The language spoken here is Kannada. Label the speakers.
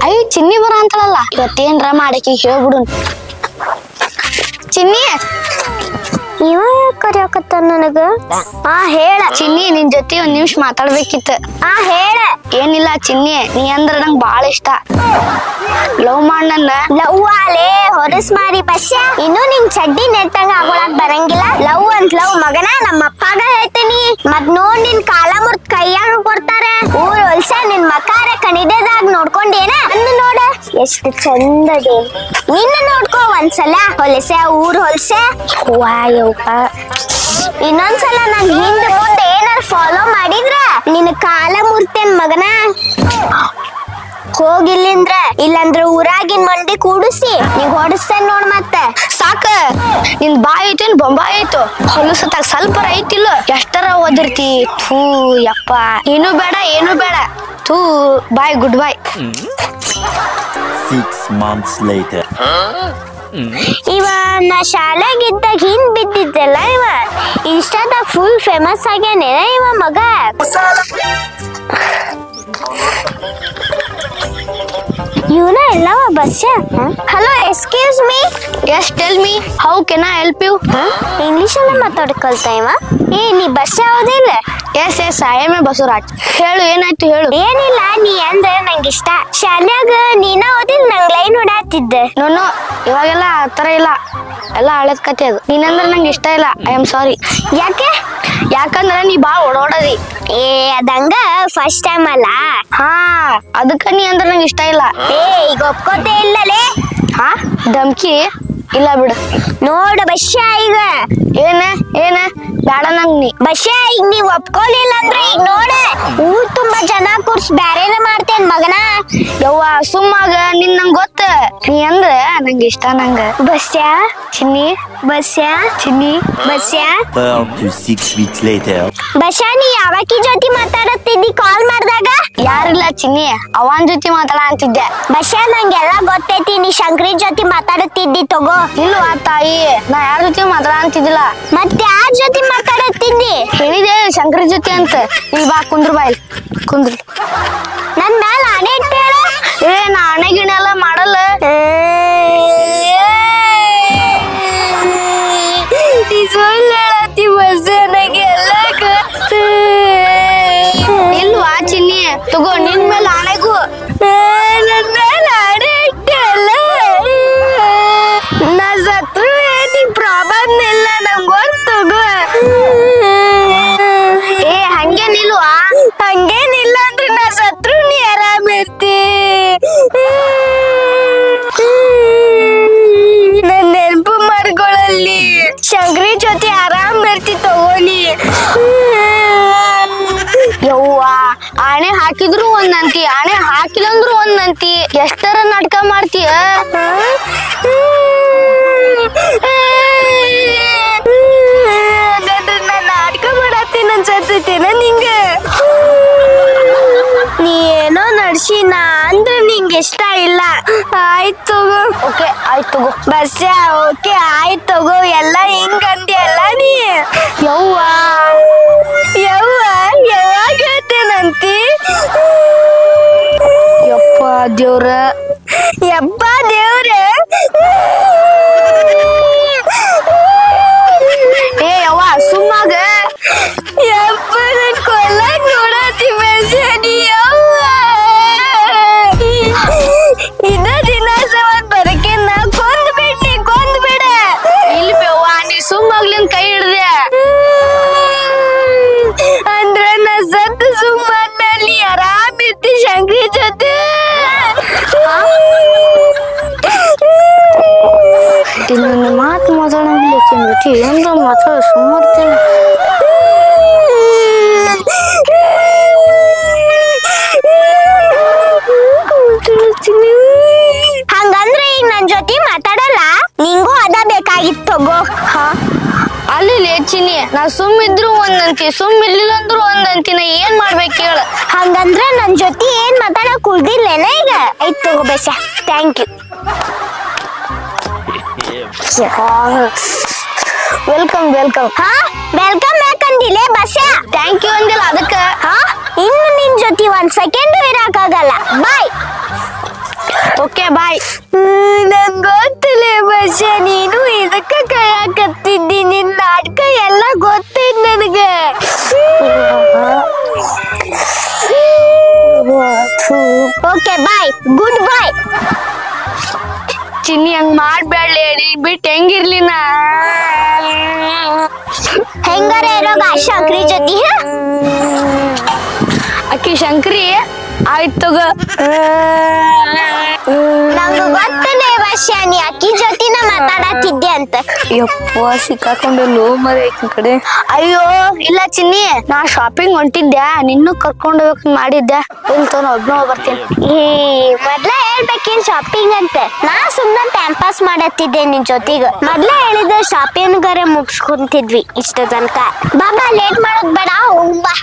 Speaker 1: ಅಯ್ಯ ಚಿನ್ನಿ ಬರ ಅಂತಳಲ್ಲ ಇವತ್ತೇನ್ರ ಮಾಡಕ್ಕೆ ಹೇಳ್ಬಿಡು ಚಿನ್ನಿ
Speaker 2: ಇವ ಕರಿಯಾಕತ್ತ ನನಗ ಹೇಳ
Speaker 1: ಚಿನ್ನಿ ನಿನ್ ಜೊತೆ ಒಂದ್ ನಿಮಿಷ ಮಾತಾಡ್ಬೇಕಿತ್ತು
Speaker 2: ಹೇಳ
Speaker 1: ಏನಿಲ್ಲ ಚಿನ್ನಿ ನೀ ಅಂದ್ರ ನಂಗ್ ಬಾಳ ಇಷ್ಟ ಲವ್ ಮಾಡ್ ನನ್ನ
Speaker 2: ಲವ್ ಆಲೆ ಹೊರಸ್ ಮಾರಿ ಬಸ್ಯ ಇನ್ನು ನಿಂಗ್ ಚಡ್ಡಿ ನೆಟ್ಟಂಗ ಆಗೋಳಕ್ ಬರಂಗಿಲ್ಲ ಲವ್ ಅಂತ ಲವ್ ಮಗನ ನಮ್ಮ ಅಪ್ಪಗ ಹೇಳ್ತೀನಿ ಮತ್ ನೋಡ್ ನಿನ್ ಕಾಲ ಮುರ್ದ್ ಕೈಯಾಗ ಕೊಡ್ತಾರೆ ಊರ್ ಹೊಲ್ಸ ನಿನ್ ಮಕಾರ ಕಣಿದೆದಾಗ ನೋಡ್ಕೊಂಡೇನ ಅನ್ನ ನೋಡ ಎಷ್ಟು ಚಂದದೆ ನಿನ್ನ ನೋಡ್ಕೋ ಒಂದ್ಸಲ ಹೊಲಸೆ ಊರ್ ಹೊಲ್ಸೆ ಇನ್ನೊಂದ್ಸಲ ನನ್ ಹಿಂದೆ ಮುಂದೆ ಏನಾರ ಫಾಲೋ ಮಾಡಿದ್ರ ನಿನ್ ಕಾಲ ಮುರ್ತೇನ್ ಮಗನ ಹೋಗಿಲ್ಲಿಂದ್ರ ಇಲ್ಲಂದ್ರ ಊರಾಗಿನ್ ಮಂದಿ ಕೂಡಿಸಿ ನೀವ್ ಹೊಡಿಸ್ತೇನ್ ನೋಡ್ ಮತ್ತೆ
Speaker 1: ಸಾಕ ನಿನ್ ಬಾಯ್ ಐತೇನ್ ಬೊಂಬಾಯ್ ಐತು ಹೊಲಸತ್ತಾಗ ಸ್ವಲ್ಪ ಐತಿಲ್ಲ ಎಷ್ಟರ ಓದಿರ್ತಿ ಥೂ ಯಪ್ಪ ಏನು ಬೇಡ ಥೂ ಬಾಯ್ ಗುಡ್ ಬಾಯ್
Speaker 3: 6 months later
Speaker 2: ಇವ ನಾ ಶಾಲೆಗಿದ್ದಾಗ ಹಿಂದ್ ಬಿದ್ದಿದ್ದಲ್ಲ ಇವ ಇನ್ಸ್ಟಾದಾಗ ಫುಲ್ ಫೇಮಸ್ ಆಗ್ಯಾನೆ ಇವ ಮಗ ಇವನ ಎಲ್ಲವ ಬಸ್ಸ hello excuse me
Speaker 1: yes tell me how can I help you
Speaker 2: English ಅಲ್ಲ ಮಾತಾಡ್ಕೊಳ್ತಾ ಇವ ನೀ ಬಸ್ ಯಾವ್ದಿಲ್ಲ
Speaker 1: yes I am a Basavaraj ಹೇಳು ಏನಾಯ್ತು ಹೇಳು
Speaker 2: ಏನಿಲ್ಲ ನೀ ಅಂದ್ರೆ ನಂಗೆ ಇಷ್ಟ ಶಾಲ್ಯಾಗ ನೀನ ಓದಿಲ್ ನಂಗ್ ಲೈನ್ ಹೊಡಾತಿದ್ದೆ
Speaker 1: ನೋನು ಇವಾಗೆಲ್ಲ ಆತರ ಇಲ್ಲ ಎಲ್ಲ ಹಳದ್ ಕತೆ ಅದು ನೀನಂದ್ರೆ ನಂಗೆ ಇಷ್ಟ ಇಲ್ಲ ಐ ಆಮ್ ಸಾರಿ ಯಾಕಂದ್ರೆ ನೀ ಬಾಳ ಓಡೋಡದಿ
Speaker 2: ಅದಂಗ ಫಸ್ಟ್ ಟೈಮ್ ಅಲ್ಲ
Speaker 1: ಅದಕ್ಕ ನೀ ಅಂದ್ರೆ ನಂಗೆ ಇಷ್ಟ ಇಲ್ಲ
Speaker 2: ಈಗ ಒಪ್ಕೋತೆ ಇಲ್ಲಲೇ
Speaker 1: ಧಮ್ಕಿ ಇಲ್ಲ ಬಿಡು
Speaker 2: ನೋಡ ಬಶ್ಯ ಈಗ
Speaker 1: ಏನ ಬೇಡ ನಂಗ್ ನೀ
Speaker 2: ಬಶ್ಯ ಈಗ ನೀವ್ ಒಪ್ಕೊಲಿಲ್ಲ ಅಂದ್ರೆ ಈಗ ನೋಡ ಊರ್ ತುಂಬಾ ಜನ ಕೂರ್ಸ್ ಬ್ಯಾರೇನ ಮಾಡ್ತೇನ್ ಮಗನ
Speaker 1: ಯವ್ವ ಸುಮ್ಮಾಗ ನಿನ್ ನಂಗ್ ಗೊತ್ತ ನೀ ಅಂದ್ರೆ ನಂಗೆ ಇಷ್ಟ ನಂಗ
Speaker 2: ಬಸ್ಯ
Speaker 1: ಚಿನ್ನಿ
Speaker 2: ಬಸ್ಯ
Speaker 1: ಚಿನ್ನಿ
Speaker 2: Basya
Speaker 3: 4 to 6 weeks later
Speaker 2: Basya ನೀ ಯಾವಕಿ ಜೊತೆ ಮಾತಾಡತ್ತಿದ್ದಿ ಕಾಲ್ ಮಾಡ್ದಾಗ
Speaker 1: ಯಾರಿಲ್ಲ ಚಿನ್ನಿ ಅವನ್ ಜೊತೆ ಮಾತಾಡ ಅಂತಿದ್ದೆ
Speaker 2: ಬಸ್ಯ ನಂಗೆಲ್ಲ ಗೊತ್ತೈತಿ ನೀ ಶಂಕರಿ ಜೊತೆ ಮಾತಾಡುತ್ತಿದ್ದಿ ತಗೋ
Speaker 1: ಇಲ್ವಾ ತಾಯಿ ನಾ ಯಾರ ಜೊತೆ ಮಾತಾಡ ಅಂತಿದ್ದಿಲ್ಲ
Speaker 2: ಮತ್ತೆ ಯಾರ ಜೊತೆ ಮಾತಾಡುತ್ತಿದ್ದಿ
Speaker 1: ಹೇಳಿದೆ ಶಂಕರಿ ಜೊತೆ ಅಂತ ಇಲ್ಲಿ ಬಾ ಕುಂದ್ರು ಬಾಯ್ ಕುಂದ್ರು
Speaker 2: ನನ್ ಮ್ಯಾಲ ಆಣೆ ಇಟ್ಟೇಳ
Speaker 1: ನಾ ಆಣೆ ಗಿಣೆ ಎಲ್ಲ ಮಾಡಲ್ಲ ಇಲ್ವಾ ಚಿನ್ನಿ ತಗೋ ನಿನ್ ಮೇಲೆ ಆಣೆಗೂ
Speaker 2: ನನ್ ಮೇಲೆ ಆಣೆ ಇಟ್ಟಲ್ಲ ನಾ ಸತ್ರು ಏನಿಗ್ ಪ್ರಾಬ್ಲಮ್ ಇಲ್ಲ ನಂಗ್ ಗೊತ್ತಗೋ
Speaker 1: ಹಂಗೇನಿಲ್ವಾ
Speaker 2: ಹಂಗೇನಿಲ್ಲ ಅಂದ್ರೆ ನಾ ಸತ್ರು ನೀ ಆರಾಮ ಇರ್ತಿ ನನ್ ನೆನಪು ಮಾಡ್ಕೊಳ್ಳಲ್ಲಿ ಶಂಕರಿ ಜೊತೆ ಆರಾಮ್ ಇರ್ತಿ ತಗೋಲಿ
Speaker 1: ಯವ್ವ ಆಣೆ ಹಾಕಿದ್ರು ಒಂದಂತಿ ಆಣೆ ಹಾಕಿಲ್ಲಂದ್ರು ಒಂದಂತಿ ಎಷ್ಟರ ನಾಟಕ ಮಾಡ್ತೀಯ
Speaker 2: ನಾಟಕ ಮಾಡತ್ತೀನಿ ಅನ್ಸತ್ತೇನ ನಿಂಗ ನೀ ಏನೋ ನಡ್ಸಿ ನಾ ಅಂದ್ರೆ ನಿಂಗೆ ಇಷ್ಟ ಇಲ್ಲ ಆಯ್ತು
Speaker 1: ಓಕೆ ಆಯ್ತು
Speaker 2: ಬಸ್ಯ ಓಕೆ ಆಯ್ತು ತಗೋ ಎಲ್ಲ ಹಿಂಗಂದ್ಯಲ್ಲ ನೀ
Speaker 1: ಯವ್ವ
Speaker 2: ಯಾವಾಗ ಹೇಳ್ತೇನಂತಿ
Speaker 1: ಯಪ್ಪ ದೇವ್ರ
Speaker 2: ಯಪ್ಪ ದೇವ್ರೆ
Speaker 1: ಯವ್ವ ಸುಮ್ಮಾಗ
Speaker 2: ಯಪ್ಪ ನನ್ ಕೊಲ್ಲಕ್ ನೋಡತಿ ಬೆಸನಿ ಇನ್ನ ದಿನ ಸವತ್ ಬರಕೆ ನಾ ಕೊಂದ್ ಬಿಡ
Speaker 1: ಇಲ್ಲಿ ಬೇವ್ವ ನೀ ಸುಮ್ಮಾಗ್ಲಿನ್ ಕೈ ಹಿಡ್ದೆ
Speaker 2: ಅಂದ್ರ ನಾ ಸತ್ತು ಸುಮ್ಮನಲ್ಲಿ ಆರಾಮ್ ಇರ್ತಿ ಶಂಕರಿ ಜೊತೆ
Speaker 1: ನನ್ನ ಮಾತು ಮಾತಾಡೋದು ಏನ್ರ ಮಾತಾಡ ಸುಮ್ಮರ್ತೀನಿ
Speaker 2: ಹಂಗಂದ್ರೆ ಈಗ ನನ್ ಜೊತೆ ಮಾತಾಡಲ್ಲ ನಿಂಗೂ ಅದ ಬೇಕಾಗಿತ್ತು ತಗೋ
Speaker 1: ಅಲ್ಲಿ ಚಿನ್ನಿ ನಾ ಸುಮ್ಮಿದ್ರು ಒಂದಂತಿ ಸುಮ್ಮಿರ್ಲಿಲ್ಲ ಅಂದ್ರು ಒಂದಂತಿ ನಾ ಏನ್ ಮಾಡ್ಬೇಕು ಹೇಳ
Speaker 2: ಹಂಗಂದ್ರೆ ನನ್ ಜೊತೆ ಏನ್ ಮಾತಾಡಕ್ ಉಳ್ದಿಲ್ಲೇನ ಈಗ ಆಯ್ತು ತಗೋ ಬೇಸ ಥ್ಯಾಂಕ್ ಯು
Speaker 1: ವೆಲ್ಕಮ್
Speaker 2: ವೆಲ್ಕಮ್ ಯಾಕಂದಿಲ್ಲ ಬಸ್ಸ
Speaker 1: ಥ್ಯಾಂಕ್ ಯು ಅಂದಿಲ್ಲ ಅದಕ್ಕ
Speaker 2: ಇನ್ನು ನಿನ್ ಜೊತೆ ಒಂದ್ ಸೆಕೆಂಡ್ ಇರಾಕಾಗಲ್ಲ
Speaker 1: ಬಾಯ್.
Speaker 2: ನಂಗ್ ಗೊತ್ತಿಲ್ಲ ಬಸ್ಯ, ನೀನು ಇದಕ್ಕ ಕೈಯಾಕತ್ತಿದ್ದಿ. ನಿನ್ ನಾಟಕ ಎಲ್ಲ ಗೊತ್ತೈತ್ ನನಗೆ. ಓಕೆ ಬಾಯ್, ಗುಡ್ ಬಾಯ್.
Speaker 1: ಚಿನ್ನಿ ಹಂಗ್ ಮಾಡ್ಬೇಡ್ಲಿ, ಬಿಟ್ಟು ಹೆಂಗಿರ್ಲಿ ನಾ?
Speaker 2: ಹೆಂಗಾರ ಇರೋಗ ಶಂಕ್ರಿ ಜೊತೆ.
Speaker 1: ಅಕ್ಕಿ ಶಂಕರಿ ಆಯ್ತು ತಗೋ.
Speaker 2: ನಂಗ ಗೊತ್ತನೇ ಬಸ್ಯ, ನೀ ಅಕ್ಕಿ ಜೊತಿನ ಮಾತಾಡತ್ತಿದ್ದೆ ಅಂತ.
Speaker 1: ಯಪ್ಪ ಸಿಕ್ಕಾಕೊಂಡು ಲೋ ಮರಿ ಆಕಿನ ಕಡೆ. ಅಯ್ಯೋ ಇಲ್ಲ ಚಿನ್ನಿ, ನಾ ಶಾಪಿಂಗ್ ಹೊಂಟಿದ್ದೆ, ನಿನ್ನೂ ಕರ್ಕೊಂಡು ಹೋಗ್ಬೇಕಂತ ಮಾಡಿದ್ದೆ. ಇಲ್ಲಿ ತೋ ಒಬ್ನ ಬರ್ತೀನಿ.
Speaker 2: ಮೊದ್ಲ ಹೇಳ್ಬೇಕೇನ್ ಶಾಪಿಂಗ್ ಅಂತ? ನಾ ಸುಮ್ನೆ ಟೈಮ್ ಪಾಸ್ ಮಾಡತ್ತಿದ್ದೆ ನಿನ್ ಜೊತೆಗ. ಮೊದ್ಲ ಹೇಳಿದ್ರೆ ಶಾಪಿಂಗ್ ಗರೆ ಮುಗಿಸ್ಕೊಂತಿದ್ವಿ ಇಷ್ಟ ತನಕ. ಬಾಬಾ ಲೇಟ್ ಮಾಡೋದ್ ಬೇಡ, ಹೋಗ್ಬಾ.